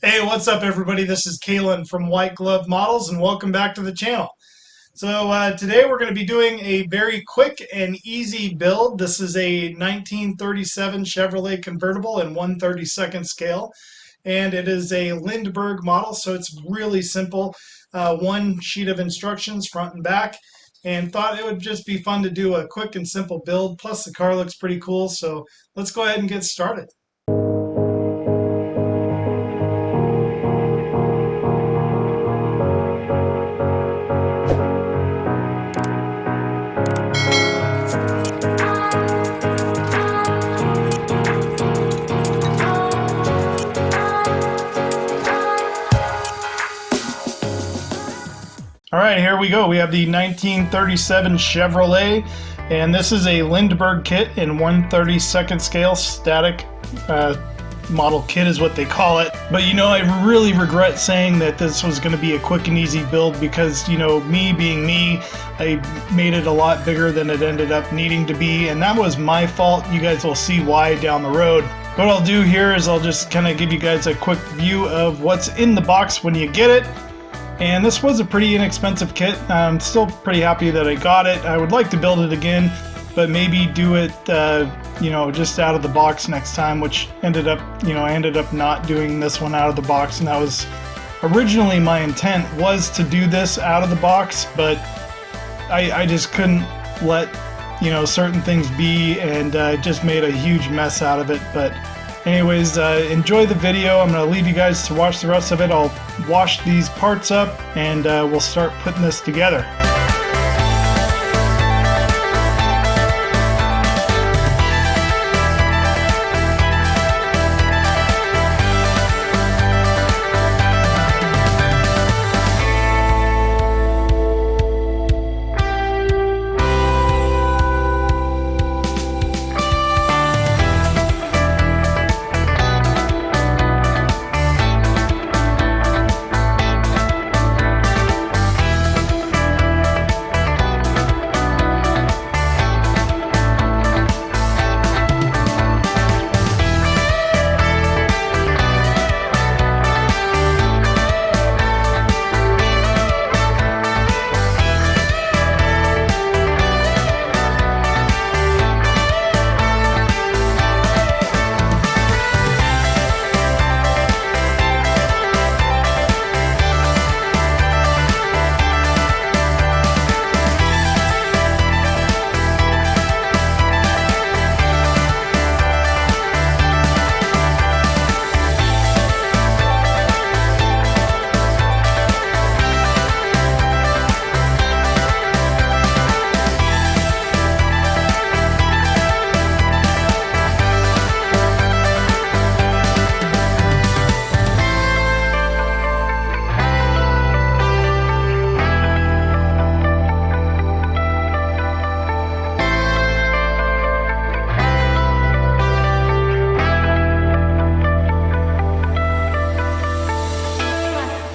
Hey, what's up everybody? This is Kalen from White Glove Models and welcome back to the channel. So today we're going to be doing a very quick and easy build. This is a 1937 Chevrolet Convertible in 1/32 scale, and it is a Lindberg model, so it's really simple. One sheet of instructions front and back, and thought it would just be fun to do a quick and simple build. Plus the car looks pretty cool, so let's go ahead and get started. All right, here we go. We have the 1937 Chevrolet, and this is a Lindberg kit in 1/32 scale static model kit is what they call it. But you know, I really regret saying that this was going to be a quick and easy build because, you know, me being me, I made it a lot bigger than it ended up needing to be, and that was my fault. You guys will see why down the road. What I'll do here is I'll just kind of give you guys a quick view of what's in the box when you get it. And this was a pretty inexpensive kit. I'm still pretty happy that I got it. I would like to build it again, but maybe do it, you know, just out of the box next time, which ended up, you know, I ended up not doing this one out of the box. And that was originally my intent, was to do this out of the box, but I just couldn't let, you know, certain things be, and just made a huge mess out of it. But anyways, enjoy the video. I'm going to leave you guys to watch the rest of it. I'll wash these parts up and we'll start putting this together.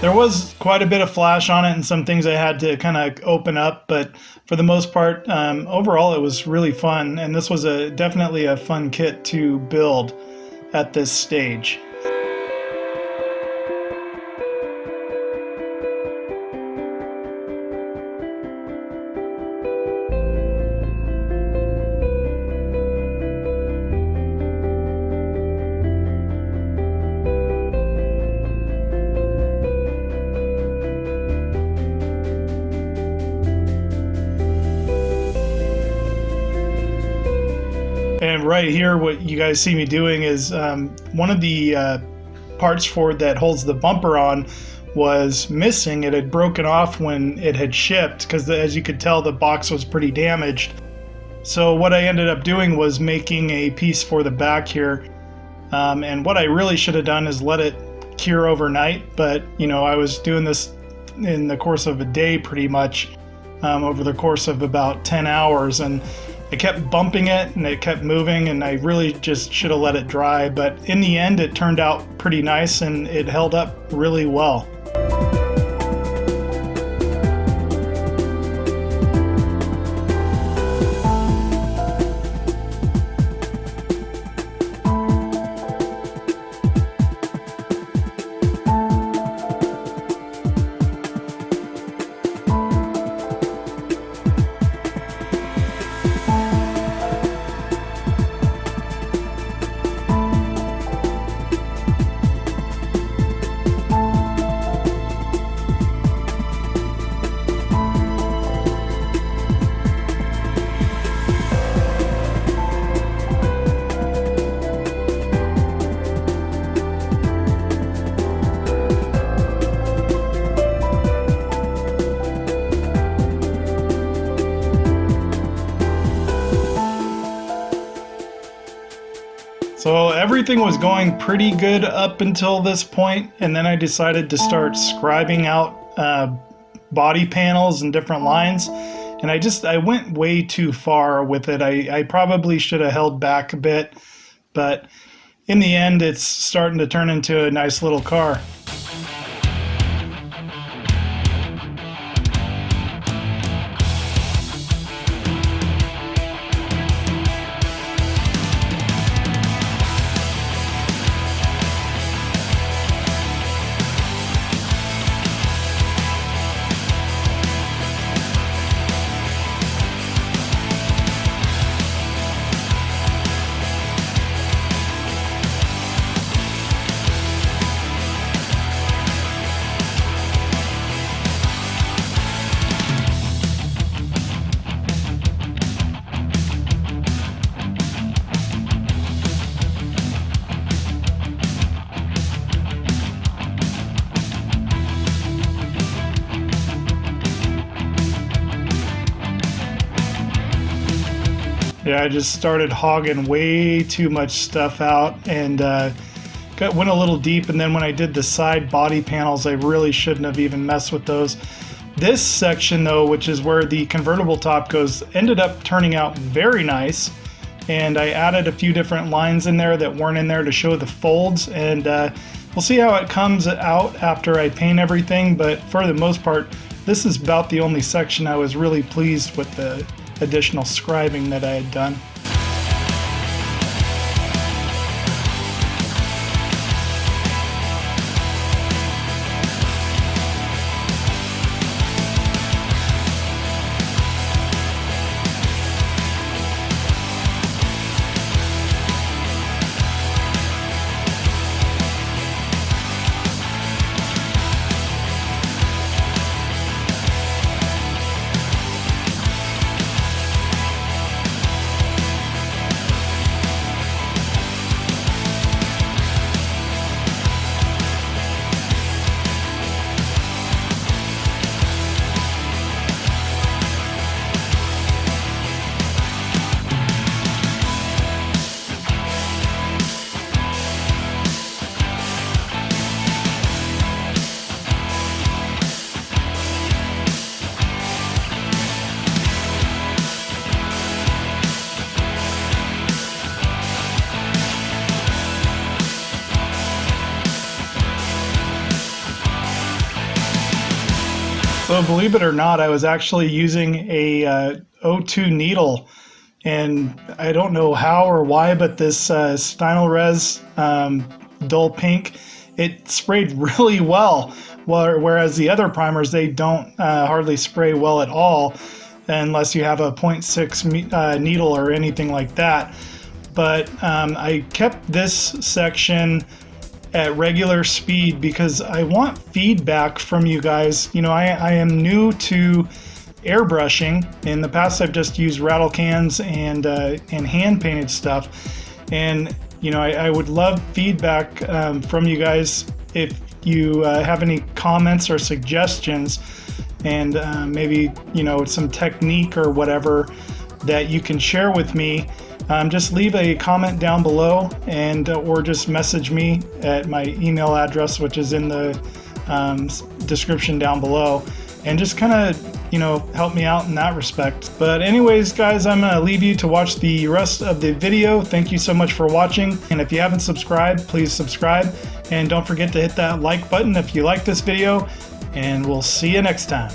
There was quite a bit of flash on it and some things I had to kind of open up, but for the most part, overall it was really fun, and this was definitely a fun kit to build at this stage. And right here, what you guys see me doing is one of the parts for that holds the bumper on was missing. It had broken off when it had shipped because, as you could tell, the box was pretty damaged. So what I ended up doing was making a piece for the back here. And what I really should have done is let it cure overnight. But, you know, I was doing this in the course of a day pretty much, over the course of about 10 hours. And I kept bumping it and it kept moving, and I really just should have let it dry, but in the end it turned out pretty nice and it held up really well. everything was going pretty good up until this point, and then I decided to start scribing out body panels and different lines, and I went way too far with it. I probably should have held back a bit, but in the end it's starting to turn into a nice little car. Yeah, I just started hogging way too much stuff out and went a little deep, and then when I did the side body panels, I really shouldn't have even messed with those. This section though, which is where the convertible top goes, ended up turning out very nice, and I added a few different lines in there that weren't in there to show the folds, and we'll see how it comes out after I paint everything, but for the most part, this is about the only section I was really pleased with the additional scribing that I had done. So believe it or not, I was actually using a 02 needle, and I don't know how or why, but this Stynylrez dull pink, it sprayed really well, whereas the other primers, they don't hardly spray well at all unless you have a 0.6 needle or anything like that. But I kept this section at regular speed because I want feedback from you guys. You know, I am new to airbrushing. In the past, I've just used rattle cans and hand painted stuff. And you know, I would love feedback from you guys if you have any comments or suggestions, and maybe, you know, some technique or whatever that you can share with me. Just leave a comment down below, and or just message me at my email address, which is in the description down below, and just kind of, you know, help me out in that respect. But anyways, guys, I'm gonna leave you to watch the rest of the video. Thank you so much for watching, and if you haven't subscribed, please subscribe, and don't forget to hit that like button if you like this video, and we'll see you next time.